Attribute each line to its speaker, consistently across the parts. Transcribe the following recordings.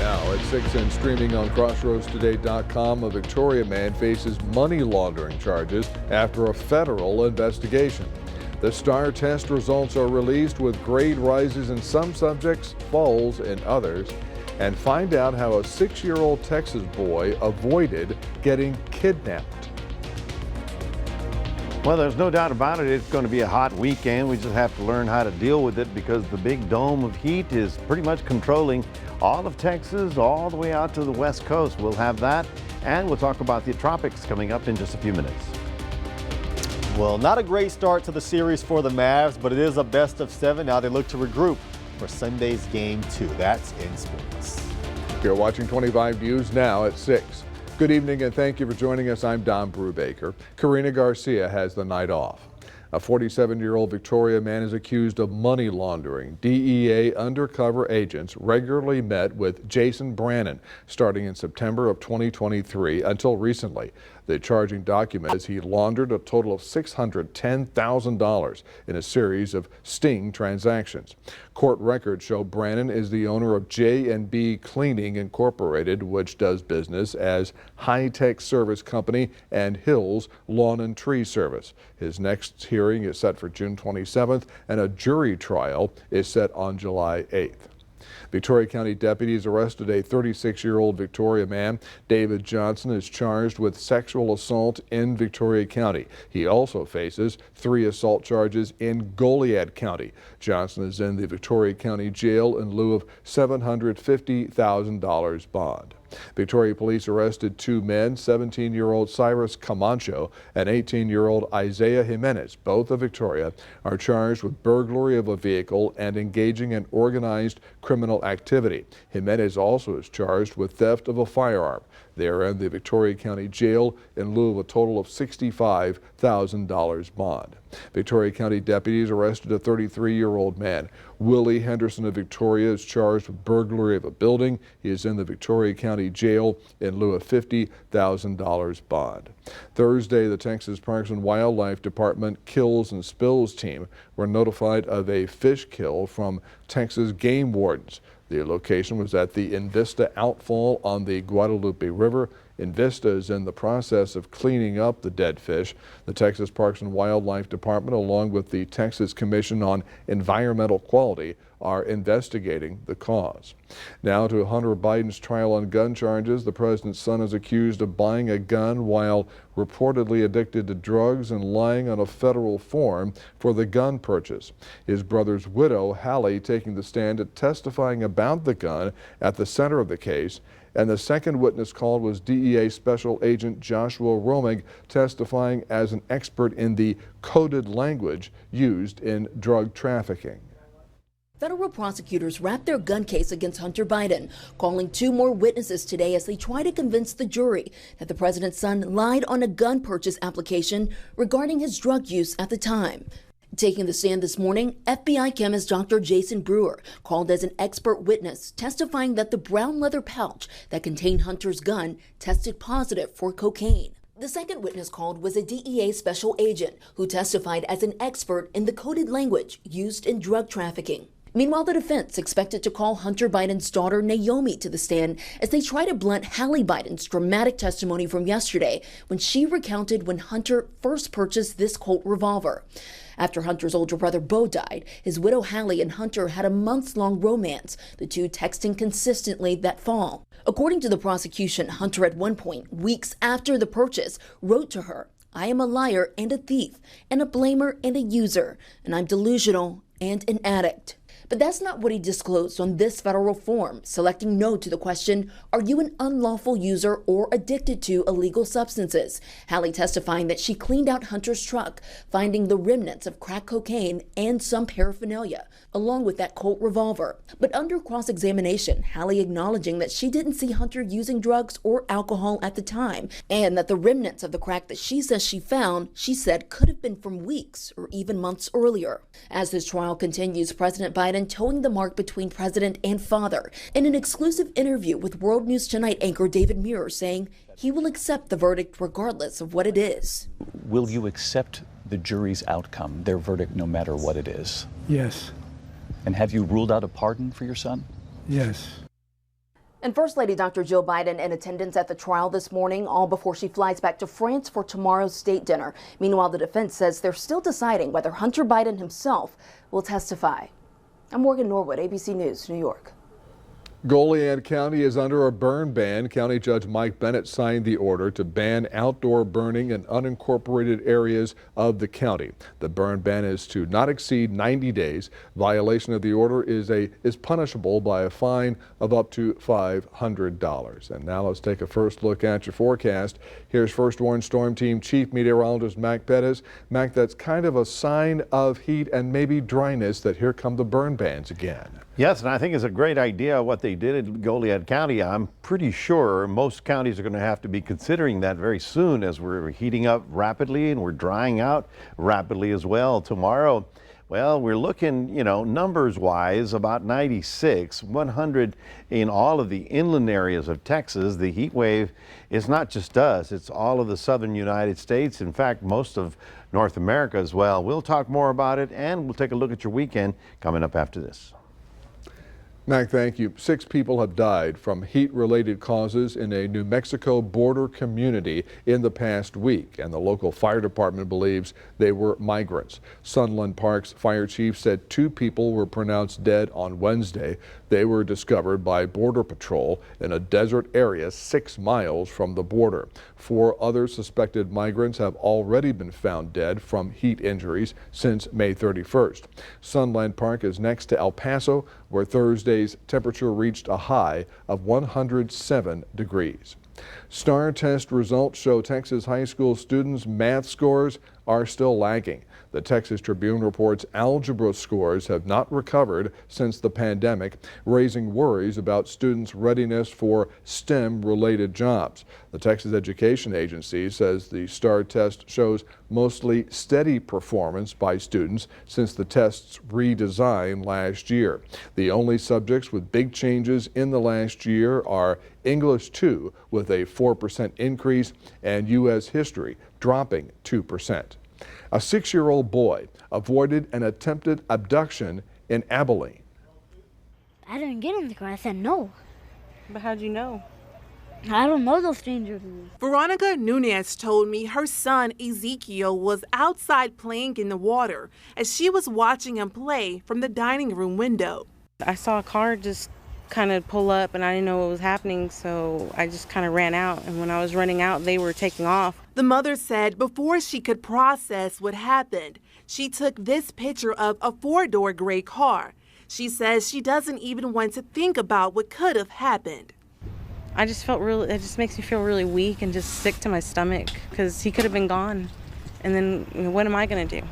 Speaker 1: Now at 6 and streaming on crossroadstoday.com, a Victoria man faces money laundering charges after a federal investigation. The STAR test results are released with grade rises in some subjects, falls in others. And find out how a 6-year-old Texas boy avoided getting kidnapped.
Speaker 2: Well, there's no doubt about it. It's going to be a hot weekend. We just have to learn how to deal with it because the big dome of heat is pretty much controlling all of Texas, all the way out to the West Coast. We'll have that, and we'll talk about the tropics coming up in just a few minutes.
Speaker 3: Well, not a great start to the series for the Mavs, but it is a best of 7. Now they look to regroup for Sunday's Game 2. That's in sports.
Speaker 1: You're watching 25 News now at 6. Good evening and thank you for joining us. I'm Don Brubaker. Karina Garcia has the night off. A 47-year-old Victoria man is accused of money laundering. DEA undercover agents regularly met with Jason Brannon starting in September of 2023 until recently. The charging document is he laundered a total of $610,000 in a series of sting transactions. Court records show Brannon is the owner of J&B Cleaning Incorporated, which does business as High Tech Service Company and Hills Lawn and Tree Service. His next hearing is set for June 27th, and a jury trial is set on July 8th. Victoria County deputies arrested a 36-year-old Victoria man. David Johnson is charged with sexual assault in Victoria County. He also faces 3 assault charges in Goliad County. Johnson is in the Victoria County Jail in lieu of $750,000 bond. Victoria police arrested 2 men, 17-year-old Cyrus Camacho and 18-year-old Isaiah Jimenez. Both of Victoria are charged with burglary of a vehicle and engaging in organized criminal activity. Jimenez also is charged with theft of a firearm. They are in the Victoria County Jail in lieu of a total of $65,000 bond. Victoria County deputies arrested a 33-year-old man. Willie Henderson of Victoria is charged with burglary of a building. He is in the Victoria County Jail in lieu of $50,000 bond. Thursday, the Texas Parks and Wildlife Department Kills and Spills team were notified of a fish kill from Texas game wardens. The location was at the Invista outfall on the Guadalupe River. Invista is in the process of cleaning up the dead fish. The Texas Parks and Wildlife Department, along with the Texas Commission on Environmental Quality, are investigating the cause. Now to Hunter Biden's trial on gun charges. The president's son is accused of buying a gun while reportedly addicted to drugs and lying on a federal form for the gun purchase. His brother's widow, Hallie, taking the stand and testifying about the gun at the center of the case. And the second witness called was DEA Special Agent Joshua Romig, testifying as an expert in the coded language used in drug trafficking.
Speaker 4: Federal prosecutors wrapped their gun case against Hunter Biden, calling 2 more witnesses today as they try to convince the jury that the president's son lied on a gun purchase application regarding his drug use at the time. Taking the stand this morning, FBI chemist Dr. Jason Brewer called as an expert witness, testifying that the brown leather pouch that contained Hunter's gun tested positive for cocaine. The second witness called was a DEA special agent who testified as an expert in the coded language used in drug trafficking. Meanwhile, the defense expected to call Hunter Biden's daughter Naomi to the stand as they try to blunt Hallie Biden's dramatic testimony from yesterday when she recounted when Hunter first purchased this Colt revolver. After Hunter's older brother Bo died, his widow Hallie and Hunter had a months-long romance, the two texting consistently that fall. According to the prosecution, Hunter at one point, weeks after the purchase, wrote to her, "I am a liar and a thief, and a blamer and a user, and I'm delusional and an addict." But that's not what he disclosed on this federal form, selecting no to the question, are you an unlawful user or addicted to illegal substances? Hallie testifying that she cleaned out Hunter's truck, finding the remnants of crack cocaine and some paraphernalia, along with that Colt revolver. But under cross-examination, Hallie acknowledging that she didn't see Hunter using drugs or alcohol at the time, and that the remnants of the crack that she says she found, she said could have been from weeks or even months earlier. As this trial continues, President Biden towing the mark between president and father in an exclusive interview with World News Tonight anchor David Muir, saying he will accept the verdict regardless of what it is.
Speaker 5: Will you accept the jury's outcome, their verdict, no matter what it is?
Speaker 6: Yes.
Speaker 5: And have you ruled out a pardon for your son?
Speaker 6: Yes.
Speaker 4: And First Lady Dr. Jill Biden in attendance at the trial this morning, all before she flies back to France for tomorrow's state dinner. Meanwhile, the defense says they're still deciding whether Hunter Biden himself will testify. I'm Morgan Norwood, ABC News, New York.
Speaker 1: Goliad County is under a burn ban. County Judge Mike Bennett signed the order to ban outdoor burning in unincorporated areas of the county. The burn ban is to not exceed 90 days. Violation of the order is punishable by a fine of up to $500. And now let's take a first look at your forecast. Here's First Warn Storm Team Chief Meteorologist Mac Pettis. Mac, that's kind of a sign of heat and maybe dryness that here come the burn bans again.
Speaker 2: Yes, and I think it's a great idea what they did in Goliad County. I'm pretty sure most counties are going to have to be considering that very soon as we're heating up rapidly and we're drying out rapidly as well. Tomorrow, well, we're looking, numbers wise, about 96, 100 in all of the inland areas of Texas. The heat wave is not just us, it's all of the southern United States. In fact, most of North America as well. We'll talk more about it and we'll take a look at your weekend coming up after this.
Speaker 1: Mac, thank you. 6 people have died from heat-related causes in a New Mexico border community in the past week, and the local fire department believes they were migrants. Sunland Park's fire chief said 2 people were pronounced dead on Wednesday. They were discovered by Border Patrol in a desert area 6 miles from the border. 4 other suspected migrants have already been found dead from heat injuries since May 31st. Sunland Park is next to El Paso, where Thursday's temperature reached a high of 107 degrees. STAR test results show Texas high school students' math scores are still lagging. The Texas Tribune reports algebra scores have not recovered since the pandemic, raising worries about students' readiness for STEM-related jobs. The Texas Education Agency says the STAR test shows mostly steady performance by students since the test's redesign last year. The only subjects with big changes in the last year are English 2 with a 4% increase and U.S. history dropping 2%. A 6-year-old boy avoided an attempted abduction in Abilene.
Speaker 6: I didn't get in the car. I said no.
Speaker 7: But how'd you know?
Speaker 6: I don't know those strangers.
Speaker 7: Veronica Nunez told me her son Ezekiel was outside playing in the water as she was watching him play from the dining room window. I saw a car just kind of pull up and I didn't know what was happening, so I just kind of ran out, and when I was running out they were taking off. The mother said before she could process what happened, she took this picture of a 4-door gray car. She says she doesn't even want to think about what could have happened. I just felt it just makes me feel really weak and just sick to my stomach because he could have been gone, and then what am I going to do?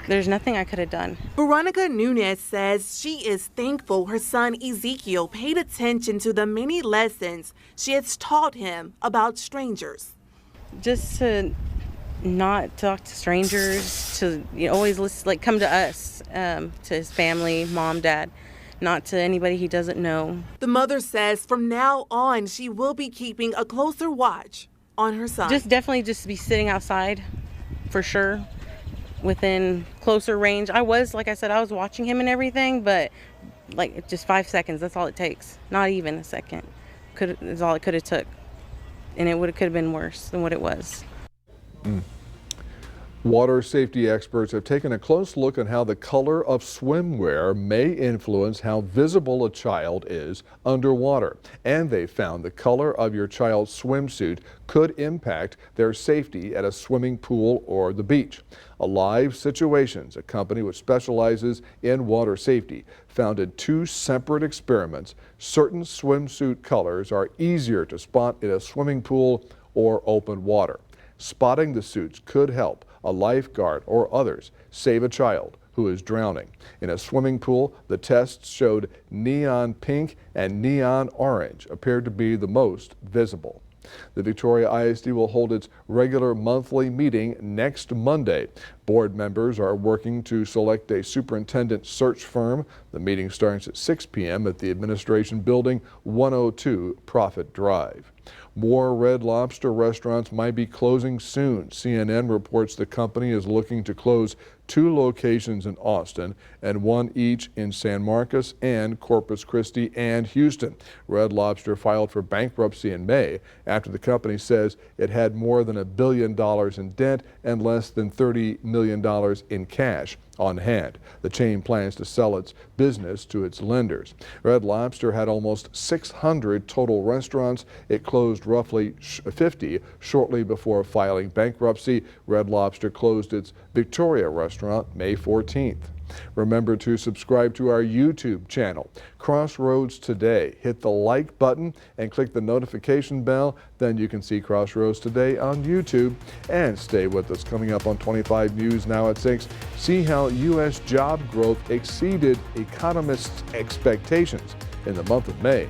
Speaker 7: There's nothing I could have done. Veronica Nunez says she is thankful her son Ezekiel paid attention to the many lessons she has taught him about strangers. Just to not talk to strangers, to always listen, come to us, to his family, mom, dad, not to anybody he doesn't know. The mother says from now on she will be keeping a closer watch on her son. Definitely be sitting outside for sure. Within closer range. Like I said, I was watching him and everything, but just 5 seconds, that's all it takes. Not even a second is all it could have took. And it could have been worse than what it was.
Speaker 1: Water safety experts have taken a close look at how the color of swimwear may influence how visible a child is underwater. And they found the color of your child's swimsuit could impact their safety at a swimming pool or the beach. Alive Situations, a company which specializes in water safety, found in 2 separate experiments certain swimsuit colors are easier to spot in a swimming pool or open water. Spotting the suits could help a lifeguard or others save a child who is drowning. In a swimming pool, the tests showed neon pink and neon orange appeared to be the most visible. The Victoria ISD will hold its regular monthly meeting next Monday. Board members are working to select a superintendent search firm. The meeting starts at 6 p.m. at the Administration Building, 102 Prophet Drive. More Red Lobster restaurants might be closing soon. CNN reports the company is looking to close 2 locations in Austin, and 1 each in San Marcos and Corpus Christi and Houston. Red Lobster filed for bankruptcy in May after the company says it had more than $1 billion in debt and less than $30 million in cash on hand. The chain plans to sell its business to its lenders. Red Lobster had almost 600 total restaurants. It closed roughly 50 shortly before filing bankruptcy. Red Lobster closed its Victoria restaurant May 14th. Remember to subscribe to our YouTube channel, Crossroads Today. Hit the like button and click the notification bell. Then you can see Crossroads Today on YouTube. And stay with us. Coming up on 25 News now at 6. See how U.S. job growth exceeded economists' expectations in the month of May.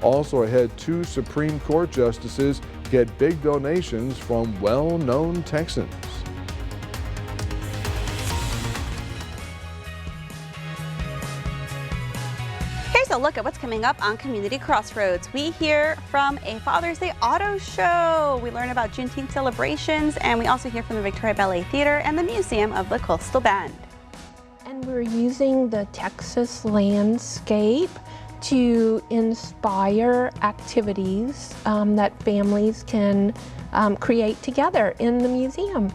Speaker 1: Also ahead, 2 Supreme Court justices get big donations from well-known Texans.
Speaker 8: Here's a look at what's coming up on Community Crossroads. We hear from a Father's Day auto show. We learn about Juneteenth celebrations, and we also hear from the Victoria Ballet Theater and the Museum of the Coastal Bend.
Speaker 9: And we're using the Texas landscape to inspire activities that families can create together in the museum.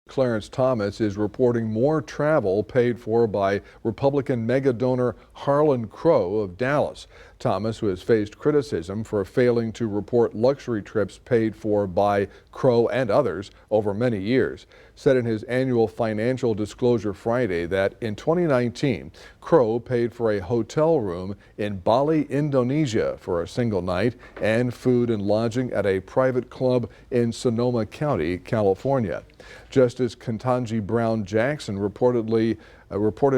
Speaker 1: Clarence Thomas is reporting more travel paid for by Republican mega donor Harlan Crow of Dallas. Thomas, who has faced criticism for failing to report luxury trips paid for by Crow and others over many years, said in his annual financial disclosure Friday that in 2019, Crow paid for a hotel room in Bali, Indonesia for a single night and food and lodging at a private club in Sonoma County, California. Justice Ketanji Brown Jackson reported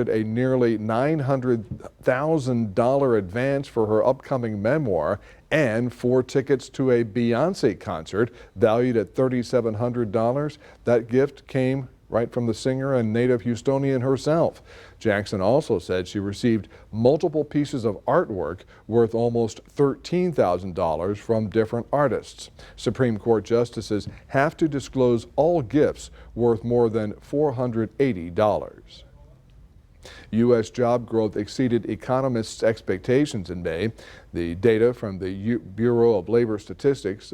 Speaker 1: a nearly $900,000 advance for her upcoming memoir and 4 tickets to a Beyonce concert valued at $3,700. That gift came right from the singer and native Houstonian herself. Jackson also said she received multiple pieces of artwork worth almost $13,000 from different artists. Supreme Court justices have to disclose all gifts worth more than $480. U.S. job growth exceeded economists' expectations in May. The data from the Bureau of Labor Statistics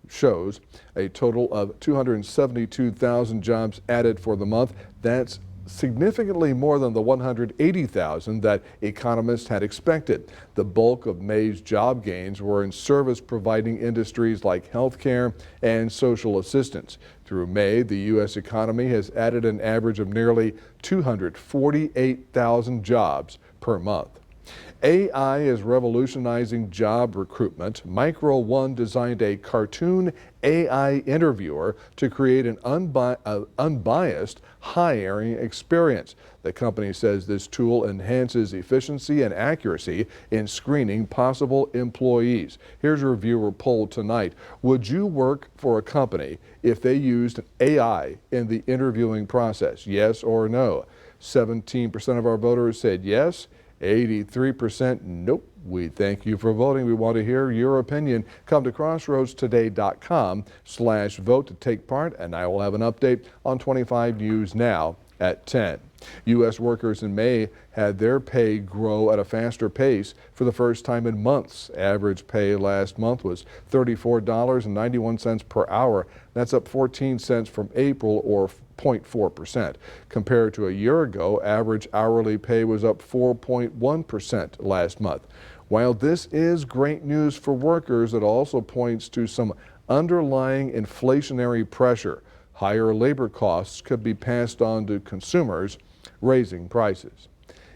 Speaker 1: shows a total of 272,000 jobs added for the month. That's significantly more than the 180,000 that economists had expected. The bulk of May's job gains were in service-providing industries like healthcare and social assistance. Through May, the U.S. economy has added an average of nearly 248,000 jobs per month. AI is revolutionizing job recruitment. Micro One designed a cartoon AI interviewer to create an unbiased hiring experience. The company says this tool enhances efficiency and accuracy in screening possible employees. Here's a reviewer poll tonight. Would you work for a company if they used AI in the interviewing process? Yes or no? 17% of our voters said yes. 83% nope. We thank you for voting. We want to hear your opinion. Come to crossroadstoday.com/vote to take part, and I will have an update on 25 News Now at 10. U.S. workers in May had their pay grow at a faster pace for the first time in months. Average pay last month was $34.91 per hour. That's up 14 cents from April, or 0.4%. Compared to a year ago, average hourly pay was up 4.1% last month. While this is great news for workers, it also points to some underlying inflationary pressure. Higher labor costs could be passed on to consumers, raising prices.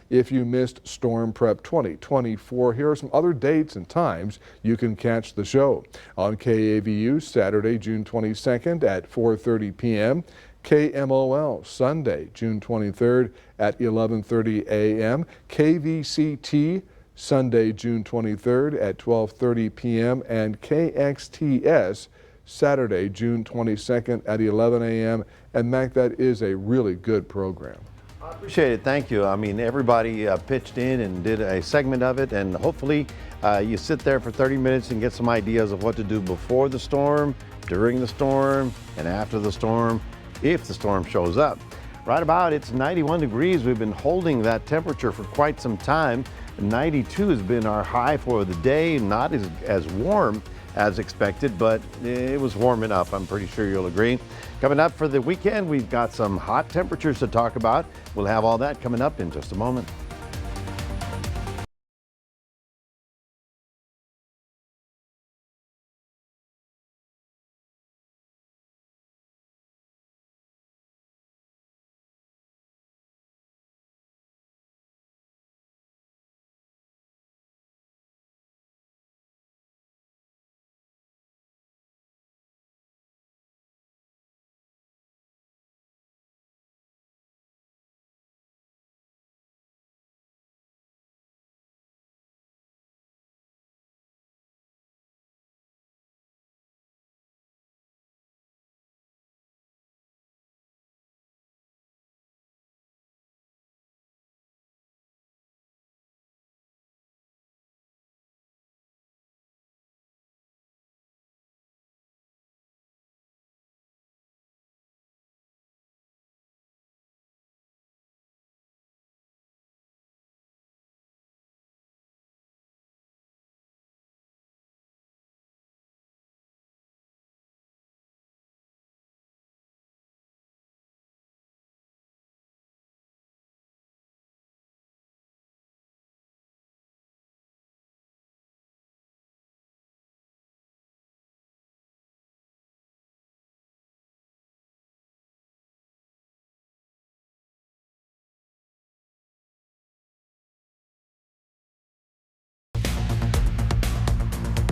Speaker 1: If you missed Storm Prep 2024, here are some other dates and times you can catch the show. On KAVU, Saturday, June 22nd at 4:30 p.m. KMOL, Sunday, June 23rd at 11:30 a.m. KVCT, Sunday, June 23rd at 12:30 p.m. and KXTS, Saturday, June 22nd at 11 a.m. And Mac, that is a really good program.
Speaker 2: I appreciate it. Thank you. I mean, everybody pitched in and did a segment of it, and hopefully you sit there for 30 minutes and get some ideas of what to do before the storm, during the storm, and after the storm, if the storm shows up. Right about, it's 91 degrees. We've been holding that temperature for quite some time. 92 has been our high for the day, not as warm as expected, but it was warming up. I'm pretty sure you'll agree. Coming up for the weekend, we've got some hot temperatures to talk about. We'll have all that coming up in just a moment.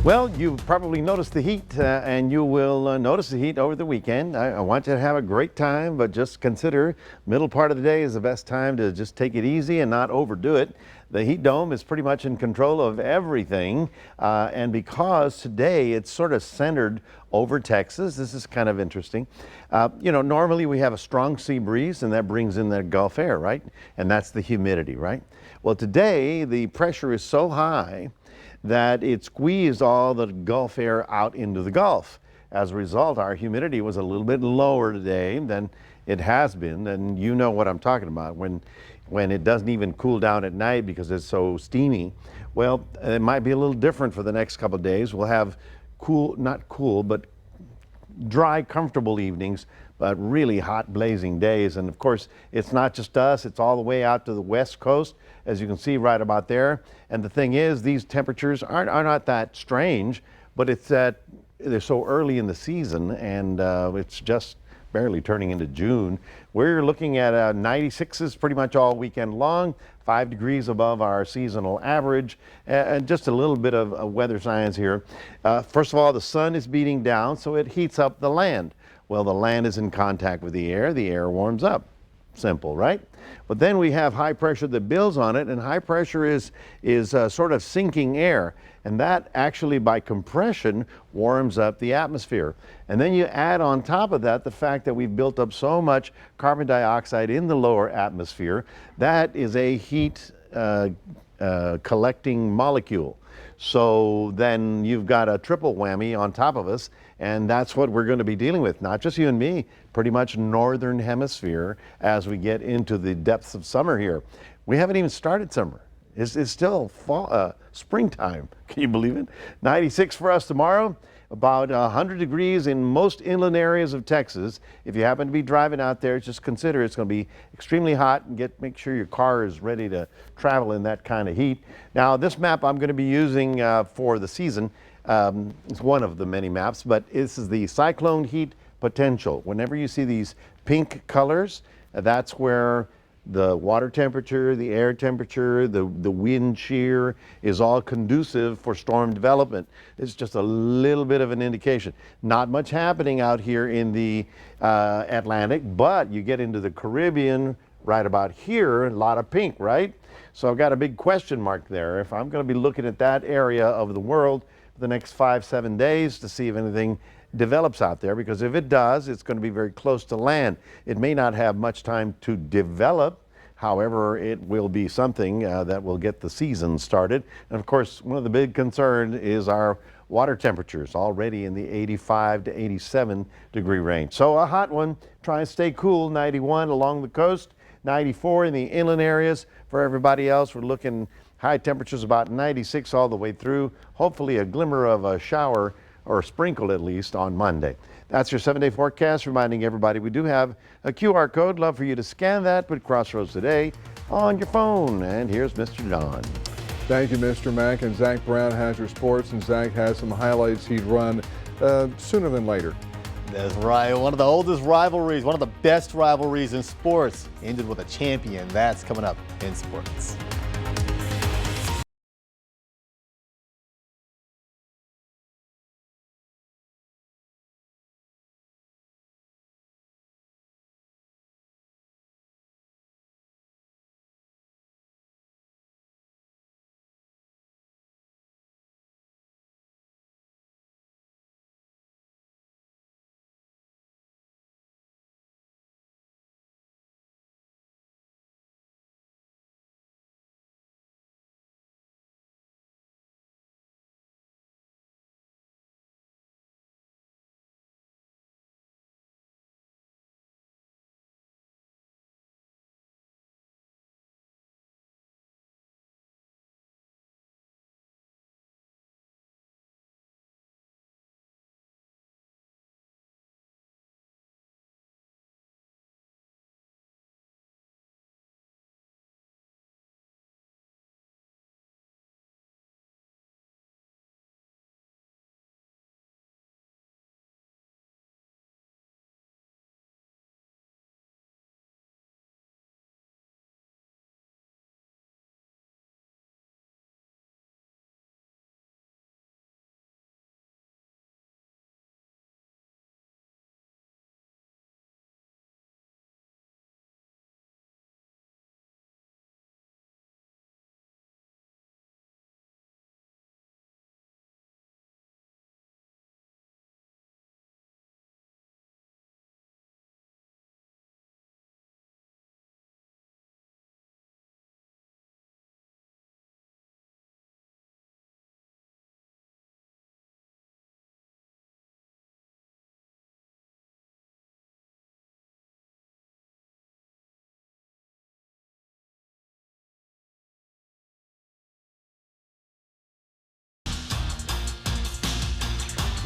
Speaker 2: Well, you've probably noticed the heat, and you will notice the heat over the weekend. I want you to have a great time, but just consider middle part of the day is the best time to just take it easy and not overdo it. The heat dome is pretty much in control of everything, and because today it's sort of centered over Texas, this is kind of interesting. You know, normally we have a strong sea breeze, and that brings in the Gulf air, right? And that's the humidity, right? Well, today the pressure is so high that it squeezed all the Gulf air out into the Gulf. As a result, our humidity was a little bit lower today than it has been, and you know what I'm talking about. When it doesn't even cool down at night because it's so steamy, well, it might be a little different for the next couple of days. We'll have cool, not cool, but dry, comfortable evenings, but really hot, blazing days. And of course, it's not just us, it's all the way out to the west coast, as you can see right about there. And the thing is, these temperatures are not that strange, but it's that they're so early in the season, and it's just barely turning into June. We're looking at 96s pretty much all weekend long, 5 degrees above our seasonal average, and just a little bit of weather science here. First of all, the sun is beating down, so it heats up the land. Well, the land is in contact with the air warms up. Simple, right? But then we have high pressure that builds on it, and high pressure is sort of sinking air, and that actually by compression warms up the atmosphere. And then you add on top of that the fact that we've built up so much carbon dioxide in the lower atmosphere. That is a heat collecting molecule. So then you've got a triple whammy on top of us, and that's what we're going to be dealing with, not just you and me, pretty much northern hemisphere as we get into the depths of summer here. We haven't even started summer. It's still fall, springtime. Can you believe it? 96 for us tomorrow. About 100 degrees in most inland areas of Texas. If you happen to be driving out there, just consider it's going to be extremely hot, and make sure your car is ready to travel in that kind of heat. Now, this map I'm going to be using for the season. It's one of the many maps, but this is the cyclone heat potential. Whenever you see these pink colors, that's where the water temperature, the air temperature, the wind shear is all conducive for storm development. It's just a little bit of an indication. Not much happening out here in the Atlantic, but you get into the Caribbean right about here, a lot of pink, right? So I've got a big question mark there. If I'm going to be looking at that area of the world for the next 5-7 days to see if anything develops out there, because if it does, it's going to be very close to land. It may not have much time to develop. However, it will be something that will get the season started. And of course, one of the big concerns is our water temperatures, already in the 85 to 87 degree range. So a hot one. Try and stay cool. 91 along the coast, 94 in the inland areas. For everybody else, we're looking high temperatures about 96 all the way through. Hopefully a glimmer of a shower or a sprinkle at least on Monday. That's your 7-day forecast, reminding everybody we do have a QR code. Love for you to scan that. Put Crossroads Today on your phone. And here's Mr. John.
Speaker 1: Thank you, Mr. Mack. And Zach Brown has your sports, and Zach has some highlights he'd run sooner than later.
Speaker 3: That's right. One of the oldest rivalries, one of the best rivalries in sports, ended with a champion. That's coming up in sports.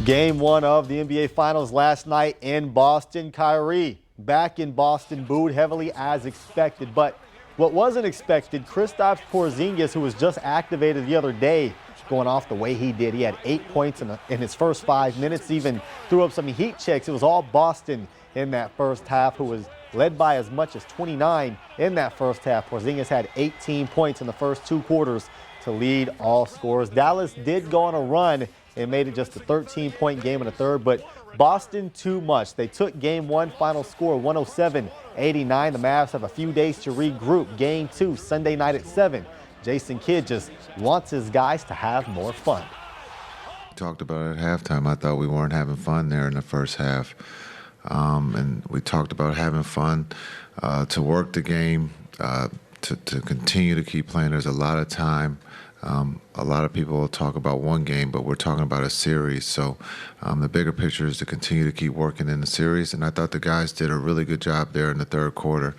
Speaker 3: Game 1 of the NBA Finals last night in Boston. Kyrie back in Boston, booed heavily as expected. But what wasn't expected, Kristaps Porzingis, who was just activated the other day, going off the way he did. He had 8 points in his first 5 minutes, even threw up some heat checks. It was all Boston in that first half, who was led by as much as 29 in that first half. Porzingis had 18 points in the first 2 quarters to lead all scorers. Dallas did go on a run and made it just a 13-point game in the third, but Boston too much. They took game 1, final score 107-89. The Mavs have a few days to regroup. Game 2, Sunday night at 7. Jason Kidd just wants his guys to have more fun.
Speaker 10: Talked about it at halftime. I thought we weren't having fun there in the first half. And we talked about having fun to work the game, to continue to keep playing. There's a lot of time. A lot of people will talk about one game, but we're talking about a series. So the bigger picture is to continue to keep working in the series. And I thought the guys did a really good job there in the third quarter.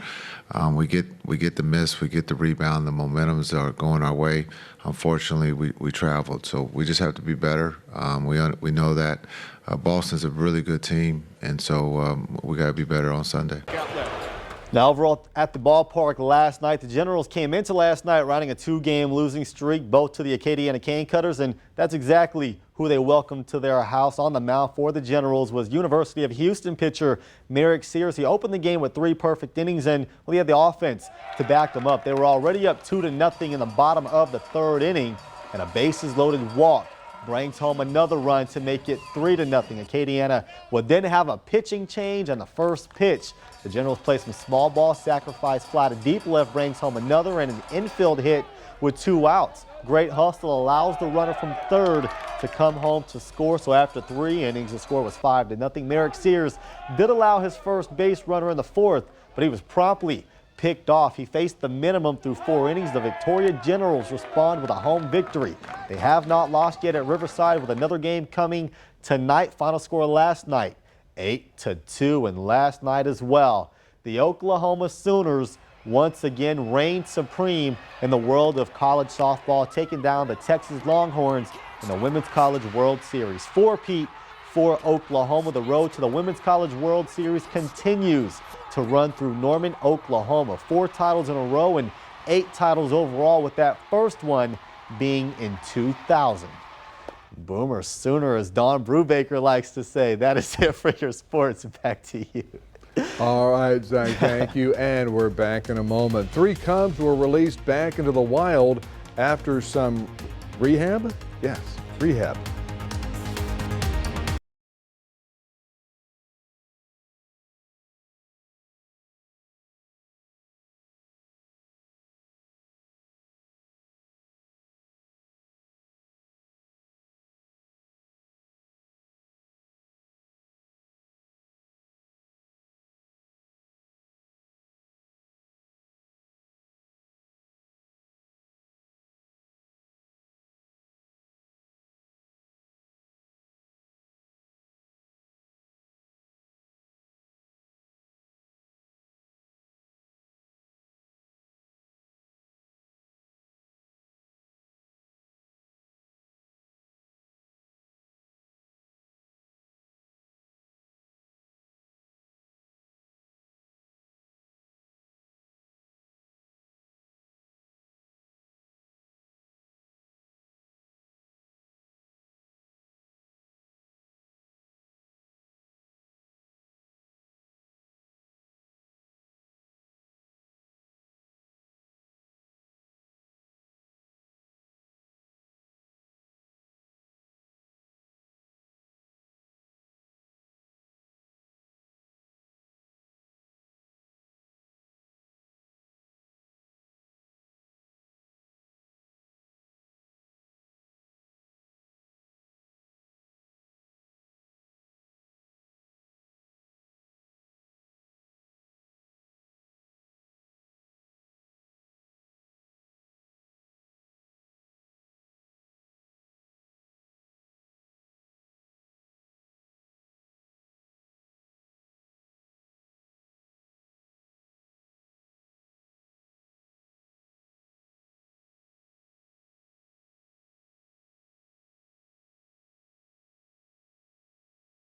Speaker 10: We get the miss, we get the rebound, the momentums are going our way. Unfortunately, we traveled, so we just have to be better. We know that Boston's a really good team, and so we got to be better on Sunday.
Speaker 3: Now, overall at the ballpark last night, the Generals came into last night riding a 2-game losing streak, both to the Acadiana Cane Cutters, and that's exactly who they welcomed to their house. On the mound for the Generals was University of Houston pitcher Merrick Sears. He opened the game with 3 perfect innings, and he had the offense to back them up. They were already up 2-0 in the bottom of the 3rd inning, and a bases-loaded walk brings home another run to make it 3-0. Acadiana would then have a pitching change on the first pitch. The Generals play some small ball sacrifice fly to deep left, brings home another and an infield hit with 2 outs. Great hustle allows the runner from third to come home to score. So after 3 innings, the score was 5-0. Merrick Sears did allow his first base runner in the 4th, but he was promptly picked off. He faced the minimum through 4 innings. The Victoria Generals respond with a home victory. They have not lost yet at Riverside, with another game coming tonight. Final score last night, 8-2, and last night as well, the Oklahoma Sooners once again reigned supreme in the world of college softball, taking down the Texas Longhorns in the Women's College World Series. 4-peat for Oklahoma. The road to the Women's College World Series continues to run through Norman, Oklahoma. 4 titles in a row and 8 titles overall, with that first one being in 2000. Boomer Sooner, as Don Brubaker likes to say. That is it for your sports. Back to you.
Speaker 1: All right, Zach, thank you. And we're back in a moment. 3 Cubs were released back into the wild after some rehab. Yes, rehab.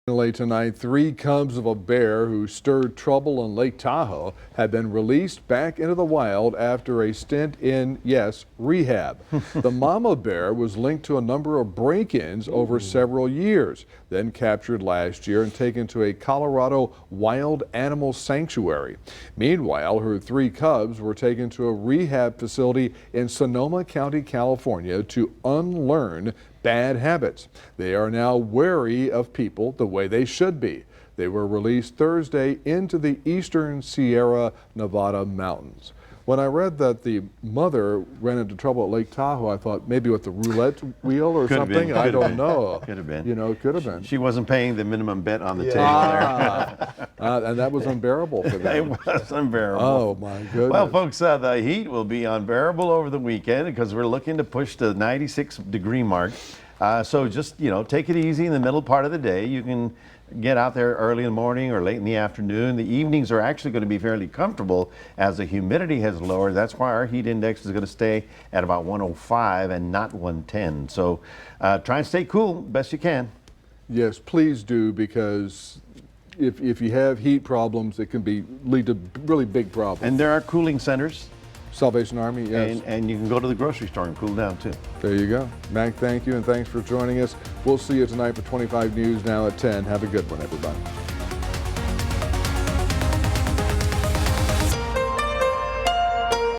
Speaker 1: Late tonight, 3 cubs of a bear who stirred trouble on Lake Tahoe have been released back into the wild after a stint in, yes, rehab. The mama bear was linked to a number of break-ins over several years, then captured last year and taken to a Colorado wild animal sanctuary. Meanwhile, her 3 cubs were taken to a rehab facility in Sonoma County, California to unlearn bad habits. They are now wary of people the way they should be. They were released Thursday into the eastern Sierra Nevada mountains. When I read that the mother ran into trouble at Lake Tahoe, I thought maybe with the roulette wheel or something. I don't know.
Speaker 2: Could have been.
Speaker 1: You know, it could have been.
Speaker 2: She wasn't paying the minimum bet on the table there.
Speaker 1: And that was unbearable for them.
Speaker 2: It was unbearable.
Speaker 1: Oh, my goodness.
Speaker 2: Well, folks, the heat will be unbearable over the weekend because we're looking to push the 96-degree mark. So just, take it easy in the middle part of the day. You can get out there early in the morning or late in the afternoon. The evenings are actually going to be fairly comfortable as the humidity has lowered. That's why our heat index is going to stay at about 105 and not 110. So try and stay cool best you can.
Speaker 1: Yes, please do, because if you have heat problems, it can lead to really big problems.
Speaker 2: And there are cooling centers.
Speaker 1: Salvation Army, yes.
Speaker 2: And you can go to the grocery store and cool down too.
Speaker 1: There you go. Mac, thank you, and thanks for joining us. We'll see you tonight for 25 News Now at 10. Have a good one, everybody.